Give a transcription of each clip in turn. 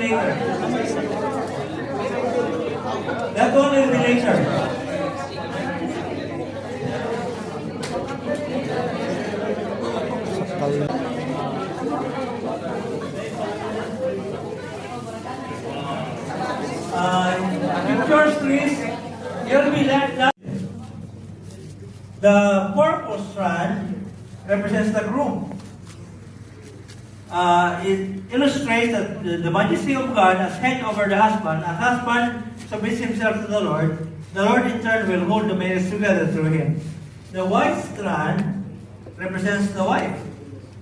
later. That one will be later. Pictures, please. You'll be that. The purple strand represents the groom. It illustrates that the majesty of God as head over the husband. As husband submits himself to the Lord in turn will hold the marriage together through him. The white strand represents the wife.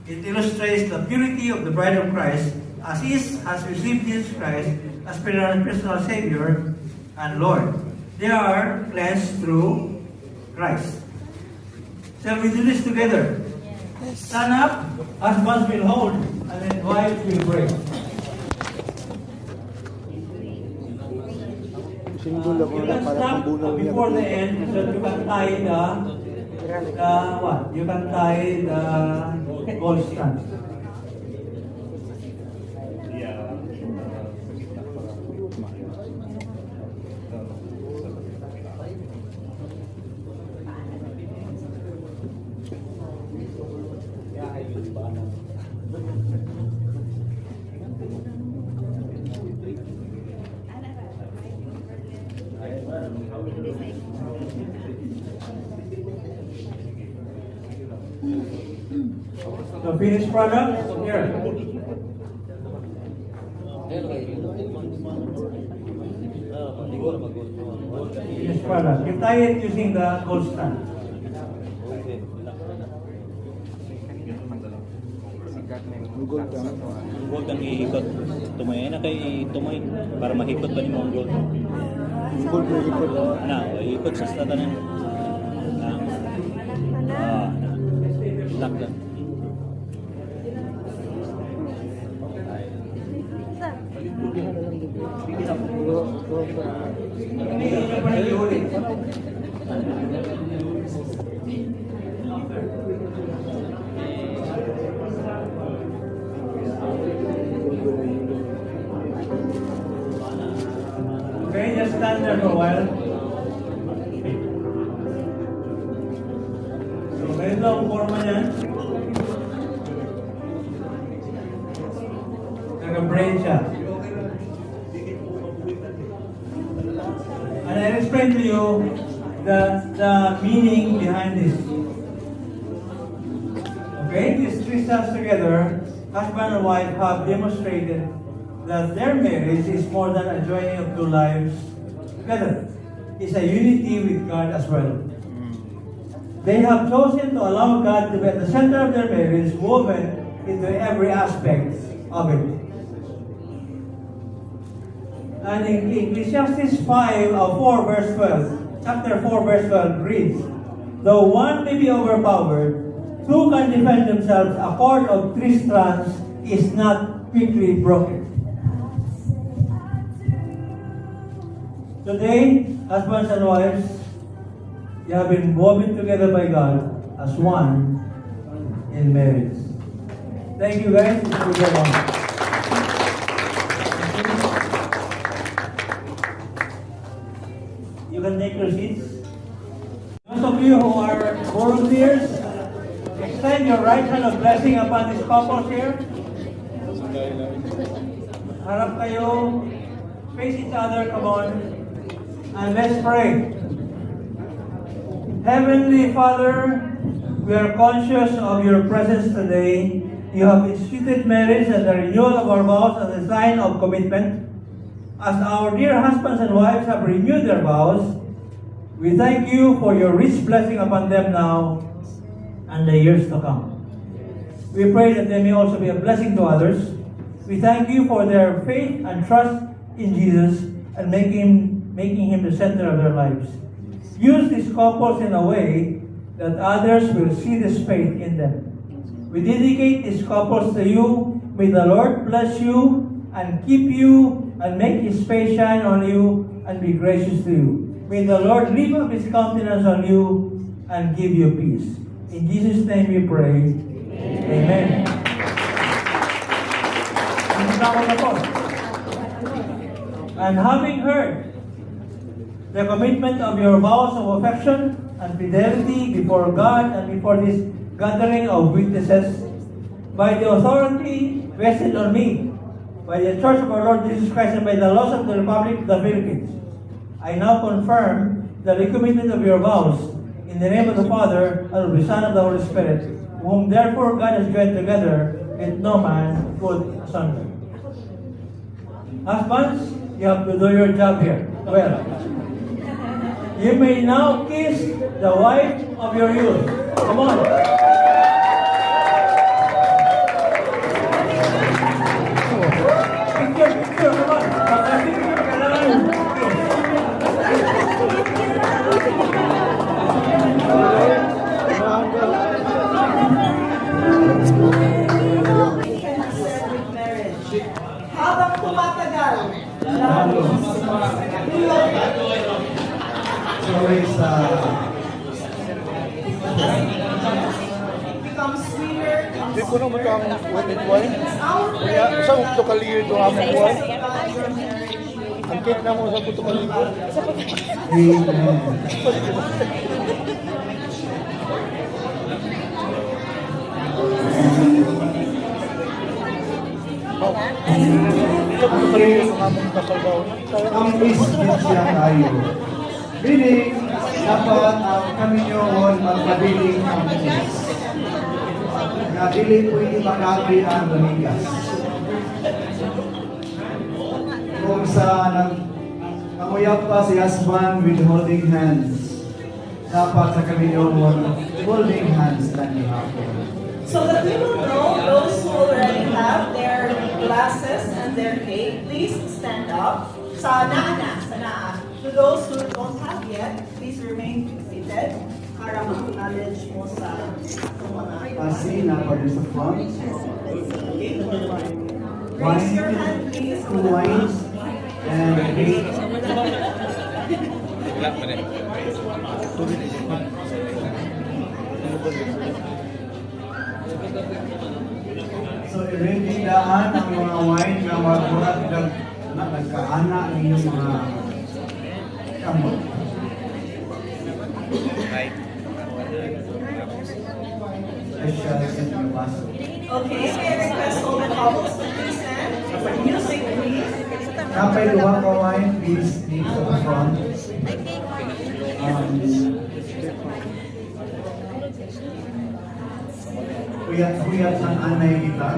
It illustrates the purity of the bride of Christ, as he has received Jesus Christ as personal Savior and Lord. They are cleansed through Christ. Shall we do this together? Stand up, husbands will hold, and then wives will pray. You can stop before the end so that you can tie the what? You can tie the gold strand. The finished product here. Finished product. You tie it using the gold strand. Gold ang iikot. Tumayin na kay tumayin para mahikot pa ni mo ang gold. Gold na ikot. Na, ikot sa statanan. Lock lang. Okay, just stand there for a while. So, ganito ang forma niyan. Nag-braid siya. And I'll explain to you the meaning behind this. Okay, these three steps together, husband and wife have demonstrated that their marriage is more than a joining of two lives together. It's a unity with God as well. They have chosen to allow God to be at the center of their marriage, woven into every aspect of it. And in Ecclesiastes 4 verse 12, chapter 4 verse 12 reads, though one may be overpowered, two can defend themselves. A cord of three strands is not quickly broken. Today, husbands and wives, you have been woven together by God as one in marriage. Thank you guys. You can take your seats. Those of you who are volunteers, extend your right hand of blessing upon these couples here. Harap kayo, face each other, come on. And let's pray. Heavenly Father, we are conscious of your presence today. You have instituted marriage and the renewal of our vows as a sign of commitment. As our dear husbands and wives have renewed their vows, we thank you for your rich blessing upon them now and the years to come. We pray that they may also be a blessing to others. We thank you for their faith and trust in Jesus and making him the center of their lives. Use these couples in a way that others will see this faith in them. We dedicate these couples to you. May the Lord bless you and keep you and make his face shine on you and be gracious to you. May the Lord lift up his countenance on you and give you peace. In Jesus' name we pray. Amen. Amen. And having heard the commitment of your vows of affection and fidelity before God and before this gathering of witnesses, by the authority vested on me, by the Church of our Lord Jesus Christ, and by the laws of the Republic of the Philippines, I now confirm the recommitment of your vows in the name of the Father, and of the Son, and of the Holy Spirit, whom therefore God has joined together, let no man put asunder. Husbands, you have to do your job here. Well, you may now kiss the wife of your youth. Come on. Picture, come on. Picture, kailangan. Habang tumatagal, lalo becomes sweeter. Di ko naman ito ang wedded wine. Our Kaya prayer isang ito kaliyo ito ang aming wine. about your marriage. Ang cake na mo sa ito kaliyo. Ito kaliyo ang aming kasalbaw. Ang isip siya tayo. Meaning, dapat ang kami nyoon magpabiling ang is. Na dili pwede makati ang banigas. Kung sa nanguyap pa si husband with holding hands, dapat sa kami nyoon holding hands na ihapon. So that we will know those who already have their glasses and their cake, please stand up. Sa naa. To those who don't have yet, please remain seated para ma-acknowledge mo sa mga Pasi na pa rin sa front. Raise your hand, please. Two wines and cake. So, i-ready daan ang mga wine na magbuhat na nagkaana ng mga kamot. Special set ng baso. Okay, I request all the couples to please stand. Music, please. Kapay luwa ka wine, please, dito sa front. Kuyat ng anay kita.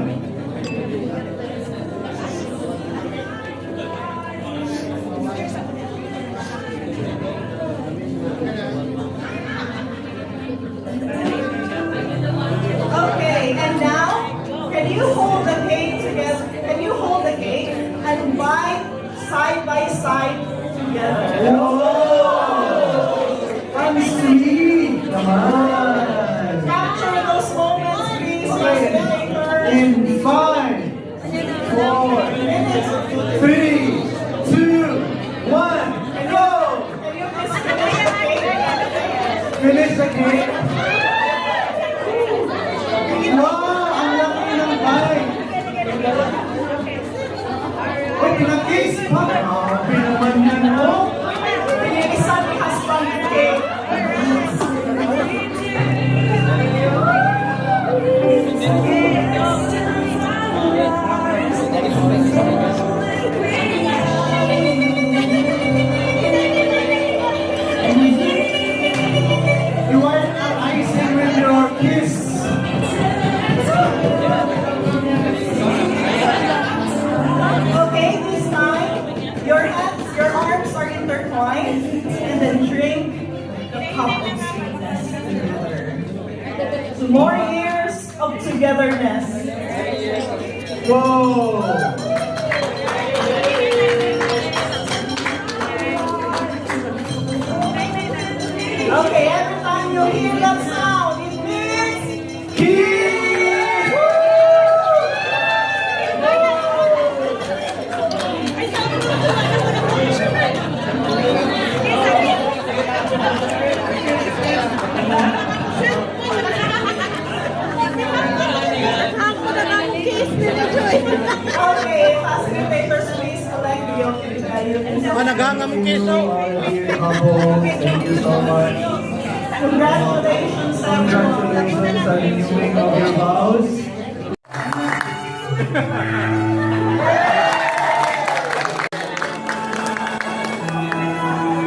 Okay, and now, can you hold the cake together? Can you hold the cake and bind side by side together? Ang sweet naman! Capture those moments, please. Okay, in 5, 4, 3, 2, 1, go! Can you please finish the cake? Finish the cake. Wow! Ang laki ng bite! Uy, pinag-kiss pa! Grabe naman yan, no? Pinigisa ni husband yung cake. You are icing with your kiss. Okay, this time, your hands, your arms are intertwined, and then drink the cup of sweetness together. So more years of togetherness. Whoa! Okay, every time you hear that sound, it means Kiss! okay. Managhangam ang keso. Dear couple, thank you so much. Congratulations, everyone. Congratulations on renewing of your vows.